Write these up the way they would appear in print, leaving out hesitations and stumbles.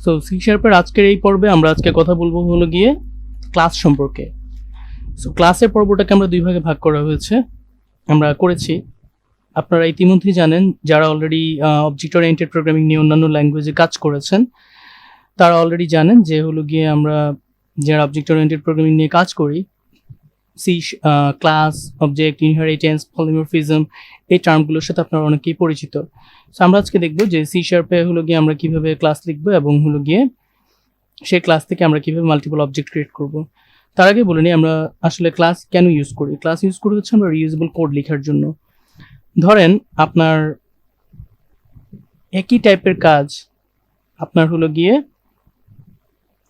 So C শার্পের আজকের এই পর্বে আমরা আজকে কথা বলবো হলো গিয়ে ক্লাস সম্পর্কে। সো ক্লাসের পর্বটাকে আমরা দুই ভাগে ভাগ করা হয়েছে, আমরা করেছি। আপনারা ইতিমধ্যেই জানেন, যারা অলরেডি অবজেক্ট ওরিয়েন্টেড প্রোগ্রামিং নিয়ে অন্যান্য ল্যাঙ্গুয়েজে কাজ করেছেন তারা অলরেডি জানেন যে হলো গিয়ে আমরা যারা অবজেক্ট ওরিয়েন্টেড প্রোগ্রামিং নিয়ে কাজ করি, C class, object, inheritance, polymorphism, এই টার্মগুলোর সাথে আপনারা অনেকেই পরিচিত। সো আমরা আজকে দেখবো যে সি শার্পে হলো গিয়ে আমরা কিভাবে ক্লাস লিখবো এবং হলো গিয়ে সেই ক্লাস থেকে আমরা কিভাবে মাল্টিপল অবজেক্ট ক্রিয়েট করব। তার আগে বলে নিই আমরা আসলে ক্লাস কেন ইউজ করি। ক্লাস ইউজ করি হচ্ছে আমরা রিউজেবল কোড লেখার জন্য। ধরেন আপনার একই টাইপের কাজ আপনার হলো গিয়ে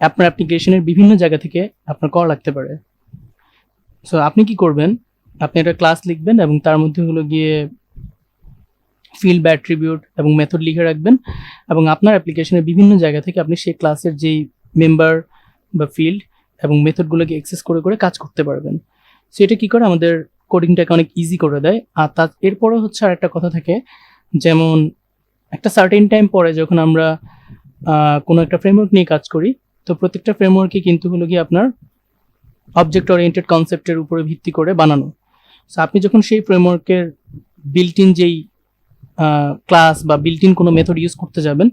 আপনার অ্যাপ্লিকেশনের বিভিন্ন জায়গা থেকে আপনার করা লাগতে পারে। সো আপনি কি করবেন, আপনি একটা ক্লাস লিখবেন এবং তার মধ্যে হলো গিয়ে ফিল্ড বা অ্যাট্রিবিউট এবং মেথড লিখে রাখবেন এবং আপনার অ্যাপ্লিকেশনের বিভিন্ন জায়গা থেকে আপনি সেই ক্লাসের যেই মেম্বার বা ফিল্ড এবং মেথডগুলোকে অ্যাক্সেস করে করে কাজ করতে পারবেন। সো এটা কি করে আমাদের কোডিংটাকে অনেক ইজি করে দেয়। আর তার এরপরে হচ্ছে আর একটা কথা থাকে, যেমন একটা সার্টেন টাইম পরে যখন আমরা কোনো একটা ফ্রেমওয়ার্ক নিয়ে কাজ করি, তো প্রত্যেকটা ফ্রেমওয়ার্কই কিন্তু হলো গিয়ে আপনার অবজেক্ট ওরিয়েন্টেড কনসেপ্টের উপরে ভিত্তি করে বানানো। সো আপনি যখন সেই ফ্রেমওয়ার্কের বিল্ট ইন যেই ক্লাস বা বিল্ট ইন কোনো মেথড ইউজ করতে যাবেন,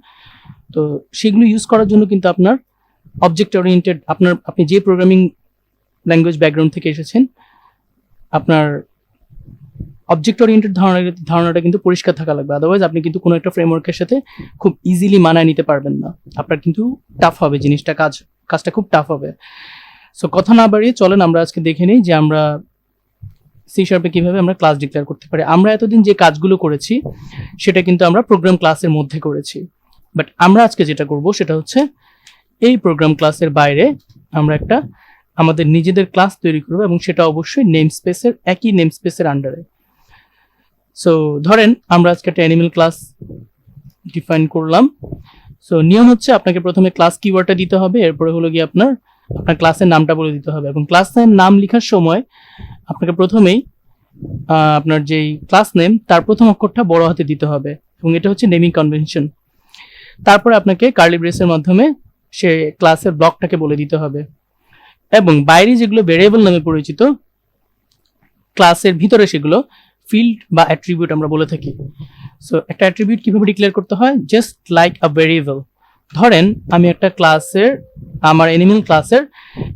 তো সেগুলো ইউজ করার জন্য কিন্তু আপনার অবজেক্ট ওরিয়েন্টেড আপনি যে প্রোগ্রামিং ল্যাঙ্গুয়েজ ব্যাকগ্রাউন্ড থেকে এসেছেন, আপনার অবজেক্ট ওরিয়েন্টেড ধারণাটা কিন্তু পরিষ্কার থাকা লাগবে। আদারওয়াইজ আপনি কিন্তু কোনো একটা ফ্রেমওয়ার্কের সাথে খুব ইজিলি মানায় নিতে পারবেন না, আপনার কিন্তু টাফ হবে জিনিসটা, কাজটা খুব টাফ হবে। সো কথা না বাড়িয়ে চলেন আমরা আজকে দেখে নিই যে আমরা সি শার্পে কিভাবে আমরা ক্লাস ডিক্লেয়ার করতে পারি। আমরা এতদিন যে কাজগুলো করেছি সেটা কিন্তু আমরা প্রোগ্রাম ক্লাসের মধ্যে করেছি, বাট আমরা আজকে যেটা করব সেটা হচ্ছে এই প্রোগ্রাম ক্লাসের বাইরে আমরা একটা আমাদের নিজেদের ক্লাস তৈরি করব এবং সেটা অবশ্যই একই নেম স্পেসের আন্ডারে। সো ধরেন আমরা আজকে একটা অ্যানিমেল ক্লাস ডিফাইন করলাম। সো নিয়ম হচ্ছে আপনাকে প্রথমে ক্লাস কিওয়ার্ডটা দিতে হবে, এরপরে হলো গিয়ে আপনার ক্লাসের নামটা বলে দিতে হবে এবং ক্লাসের নাম লেখার সময় আপনাকে প্রথমেই আপনার যেই ক্লাস নেম তার প্রথম অক্ষরটা বড় হাতে দিতে হবে এবং এটা হচ্ছে নেমিং কনভেনশন। তারপরে আপনাকে কার্লি ব্রেসের মাধ্যমে সে ক্লাসের ব্লকটাকে বলে দিতে হবে এবং বাইরে যেগুলো ভেরিয়েবল নামে পরিচিত, ক্লাসের ভিতরে সেগুলো ফিল্ড বা অ্যাট্রিবিউট আমরা বলে থাকি। সো একটা অ্যাট্রিবিউট কিভাবে ডিক্লেয়ার করতে হয়, জাস্ট লাইক আ ভেরিয়েবল। ধরেন আমি একটা ক্লাসের, আমার অ্যানিমেল ক্লাসের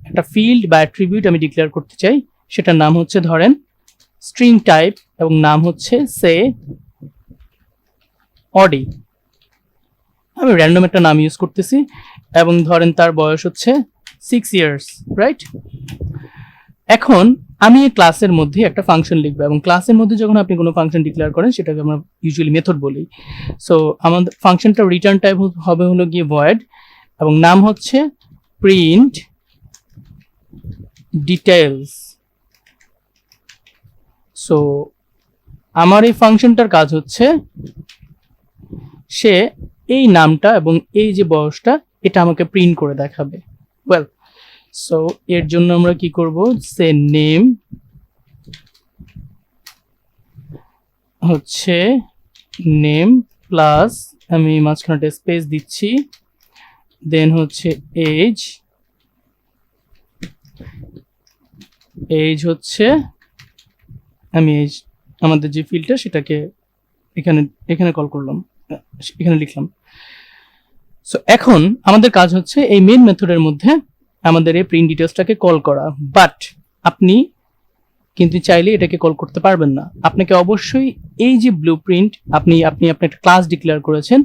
একটা ফিল্ড বা অ্যাট্রিবিউট আমি ডিক্লেয়ার করতে চাই, সেটার নাম হচ্ছে ধরেন স্ট্রিং টাইপ এবং নাম হচ্ছে সে অডি। আমি র্যান্ডম একটা নাম ইউজ করতেছি এবং ধরেন তার বয়স হচ্ছে 6 years, রাইট? এখন আমি এই ক্লাসের মধ্যে একটা ফাংশন লিখবো এবং ক্লাসের মধ্যে যখন আপনি কোনো ফাংশন ডিক্লেয়ার করেন সেটাকে আমরা ইউজুয়ালি মেথড বলি। সো আমাদের ফাংশনটা রিটার্ন টাইপ হবে হলো গিয়ে ভয়েড এবং নাম হচ্ছে প্রিন্ট ডিটেইলস। সো আমার এই ফাংশনটার কাজ হচ্ছে সে এই নামটা এবং এই যে বয়সটা এটা আমাকে প্রিন্ট করে দেখাবে। ওয়েল, সো এর জন্য আমরা কি করব, সে নেম হচ্ছে নেম প্লাস আমি মাঝখানে একটা স্পেস দিচ্ছি, দেন হচ্ছে এজ হচ্ছে আমি এজ আমাদের যে ফিল্ডটা সেটাকে এখানে কল করলাম, এখানে লিখলাম। সো এখন আমাদের কাজ হচ্ছে এই মেইন মেথডের মধ্যে আমাদের এই প্রিন্ট ডিটেইলসটাকে কল করা, বাট আপনি কিন্তু চাইলে এটাকে কল করতে পারবেন না। আপনাকে অবশ্যই এই যে ব্লুপ্রিন্ট আপনি একটা ক্লাস ডিক্লেয়ার করেছেন,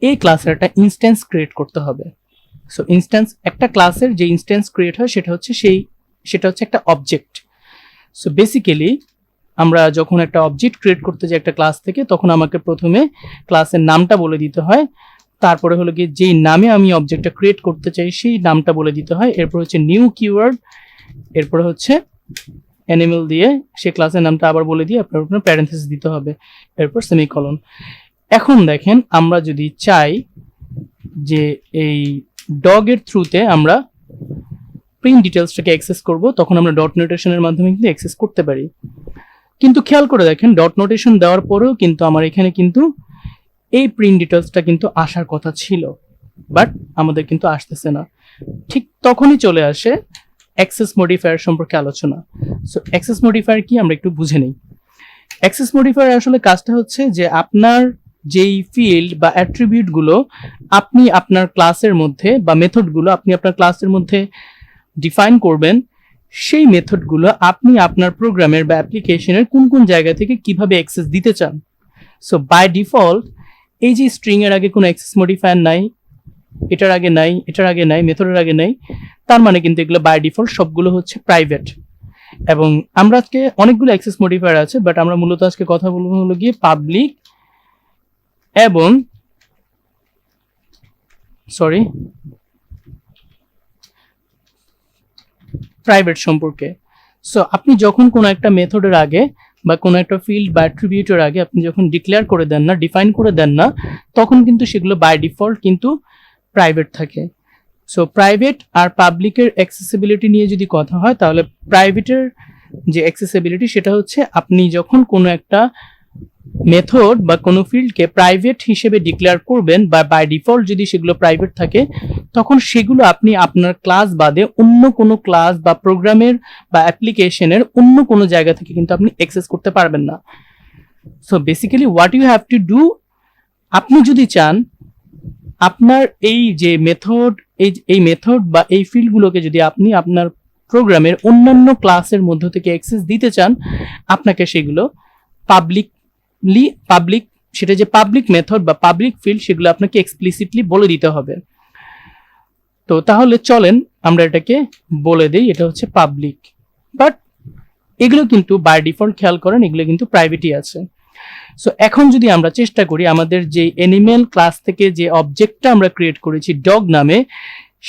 এই ক্লাসের একটা ইনস্ট্যান্স ক্রিয়েট করতে হবে। সো একটা ক্লাসের যে ইনস্ট্যান্স ক্রিয়েট হয় সেটা হচ্ছে একটা অবজেক্ট। সো বেসিক্যালি আমরা যখন একটা অবজেক্ট ক্রিয়েট করতে যাই একটা ক্লাস থেকে, তখন আমাকে প্রথমে ক্লাসের নামটা বলে দিতে হয়, তারপরে হলো গিয়ে যেই নামে আমি অবজেক্টটা ক্রিয়েট করতে চাই সেই নামটা বলে দিতে হয়, এরপর হচ্ছে নিউ কিওয়ার্ড, এরপরে হচ্ছে অ্যানিমেল দিয়ে সেই ক্লাসের নামটা আবার বলে দিয়ে আপনার উপরে প্যারেন্থেসিস দিতে হবে, এরপর সেমিকলন। এখন দেখেন আমরা যদি চাই যে এই ডগের থ্রুতে আমরা প্রিন্ট ডিটেইলসটাকে অ্যাক্সেস করব, তখন আমরা ডট নোটেশনের মাধ্যমে কিন্তু অ্যাক্সেস করতে পারি। কিন্তু খেয়াল করে দেখেন ডট নোটেশন দেওয়ার পরেও কিন্তু আমার এখানে কিন্তু এই প্রিন্ট ডিটেইলসটা কিন্তু আসার কথা ছিল, বাট আমাদের কিন্তু আসতেছে না। ঠিক তখনই চলে আসে অ্যাক্সেস মডিফায়ার সম্পর্কে আলোচনা। সো অ্যাক্সেস মডিফায়ার কি আমরা একটু বুঝে নিই। অ্যাক্সেস মডিফায়ার আসলে কাজটা হচ্ছে যে আপনার যেই ফিল্ড বা অ্যাট্রিবিউটগুলো আপনি আপনার ক্লাসের মধ্যে বা মেথডগুলো আপনি আপনার ক্লাসের মধ্যে ডিফাইন করবেন, সেই মেথডগুলো আপনি আপনার প্রোগ্রামের বা অ্যাপ্লিকেশনের কোন কোন জায়গা থেকে কিভাবে অ্যাক্সেস দিতে চান। সো বাই ডিফল্ট এই যে স্ট্রিং এর আগে কোনো অ্যাক্সেস মডিফায়ার নাই, এটার আগে নাই, এটার আগে নাই, মেথডের আগে নাই, তার মানে কিন্তু এগুলো বাই ডিফল্ট সবগুলো হচ্ছে প্রাইভেট। এবং আমরা আজকে অনেকগুলো অ্যাক্সেস মডিফায়ার আছে, বাট আমরা মূলত আজকে কথা বলবো হলো গিয়ে পাবলিক এবং প্রাইভেট সম্পর্কে। সো আপনি যখন কোনো একটা মেথডের আগে বা কোনো একটা ফিল্ড বা অ্যাট্রিবিউটের আগে আপনি যখন ডিক্লেয়ার করে দেন না, ডিফাইন করে দেন না, তখন কিন্তু সেগুলো বাই ডিফল্ট কিন্তু প্রাইভেট থাকে। সো প্রাইভেট আর পাবলিকের অ্যাক্সেসিবিলিটি নিয়ে যদি কথা হয়, তাহলে প্রাইভেটের যে অ্যাক্সেসিবিলিটি সেটা হচ্ছে আপনি যখন কোনো একটা মেথড বা কোনো ফিল্ডকে প্রাইভেট হিসেবে ডিক্লেয়ার করবেন বা বাই ডিফল্ট যদি সেগুলো প্রাইভেট থাকে, তখন সেগুলো আপনি আপনার ক্লাস বাদে অন্য কোনো ক্লাস বা প্রোগ্রামের বা অ্যাপ্লিকেশনের অন্য কোনো জায়গা থেকে কিন্তু আপনি অ্যাক্সেস করতে পারবেন না। So basically what you have to do, আপনি যদি চান আপনার এই যে মেথড এই মেথড বা এই ফিল্ডগুলোকে যদি আপনি আপনার প্রোগ্রামের অন্যান্য ক্লাসের মধ্য থেকে অ্যাক্সেস দিতে চান, আপনাকে সেগুলো পাবলিক সেটা যে পাবলিক মেথড বা পাবলিক ফিল্ড সেগুলো আপনাকে এক্সপ্লিসিটলি বলে দিতে হবে। তো তাহলে চলেন আমরা এটাকে বলে দেই, এটা হচ্ছে পাবলিক, বাট এগুলো কিন্তু বাই ডিফল্ট খেয়াল করেন এগুলো কিন্তু প্রাইভেটই আছে। সো এখন যদি আমরা চেষ্টা করি আমাদের যে অ্যানিমেল ক্লাস থেকে যে অবজেক্টটা আমরা ক্রিয়েট করেছি ডগ নামে,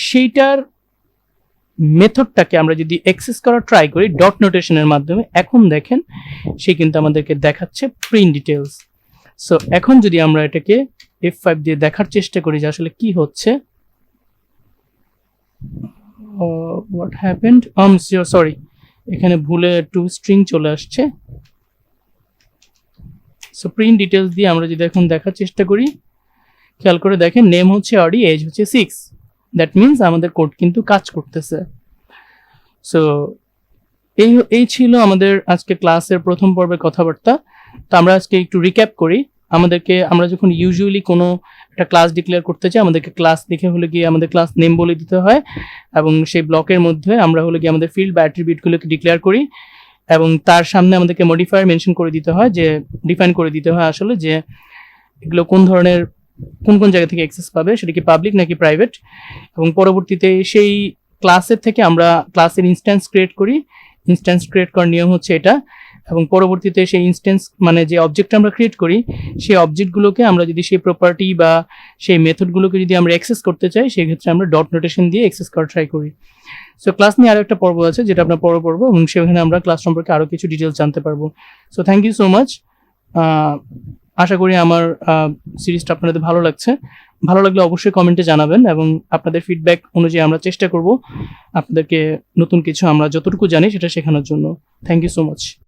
সেইটার মেথডটাকে আমরা যদি অ্যাক্সেস করার ট্রাই করি ডট নোটেশনের মাধ্যমে, এখন দেখেন সে কিন্তু আমাদেরকে দেখাচ্ছে প্রিন্ট ডিটেলস। সো এখন যদি আমরা এটাকে F5 দিয়ে দেখার চেষ্টা করি যে আসলে কি হচ্ছে, হোয়াট হ্যাপেন্ড, সরি এখানে ভুলে একটু স্ট্রিং চলে আসছে। সো প্রিন্ট ডিটেলস দিয়ে আমরা যদি এখন দেখার চেষ্টা করি, খেয়াল করে দেখেন নেম হচ্ছে অডি, এজ হচ্ছে 6, দ্যাট মিনস আমাদের কোড কিন্তু কাজ করতেছে। সো এই ছিল আমাদের আজকে ক্লাসের প্রথম পর্বের কথাবার্তা। তো আমরা আজকে একটু রিক্যাপ করি। আমরা যখন ইউজুয়ালি কোনো একটা ক্লাস ডিক্লেয়ার করতে চাই, আমাদেরকে ক্লাস লিখে হলে গিয়ে আমাদের ক্লাস নেম বলে দিতে হয়, এবং সেই ব্লকের মধ্যে আমরা হলে গিয়ে আমাদের ফিল্ড বা অ্যাট্রিবিউটগুলোকে ডিক্লেয়ার করি, এবং তার সামনে আমাদেরকে মডিফায়ার মেনশন করে দিতে হয়, যে ডিফাইন করে দিতে হয় আসলে যে এগুলো কোন ধরনের কোন কোন জায়গা থেকে অ্যাক্সেস পাবে, সেটা কি পাবলিক নাকি প্রাইভেট। এবং পরবর্তীতে সেই ক্লাসের থেকে আমরা ক্লাসের ইনস্ট্যান্স ক্রিয়েট করি। ইনস্ট্যান্স ক্রিয়েট করার নিয়ম হচ্ছে এটা, এবং পরবর্তীতে সেই ইনস্ট্যান্স মানে যে অবজেক্ট আমরা ক্রিয়েট করি সেই অবজেক্টগুলোকে আমরা যদি সেই প্রপার্টি বা সেই মেথডগুলোকে যদি আমরা অ্যাক্সেস করতে চাই, সেই ক্ষেত্রে আমরা ডট নোটেশন দিয়ে অ্যাক্সেস করা ট্রাই করি। সো ক্লাস নিয়ে আরো একটা পর্ব আছে যেটা আপনার পরে পড়বো, এবং সেখানে আমরা ক্লাস সম্পর্কে আরো কিছু ডিটেলস জানতে পারবো। So thank you so much. আশা করি আমার সিরিজটা আপনাদের ভালো লাগছে। ভালো লাগলে অবশ্যই কমেন্টে জানাবেন, এবং আপনাদের ফিডব্যাক অনুযায়ী আমরা চেষ্টা করব আপনাদেরকে নতুন কিছু আমরা যতটুকু জানি সেটা শেখানোর জন্য। Thank you so much.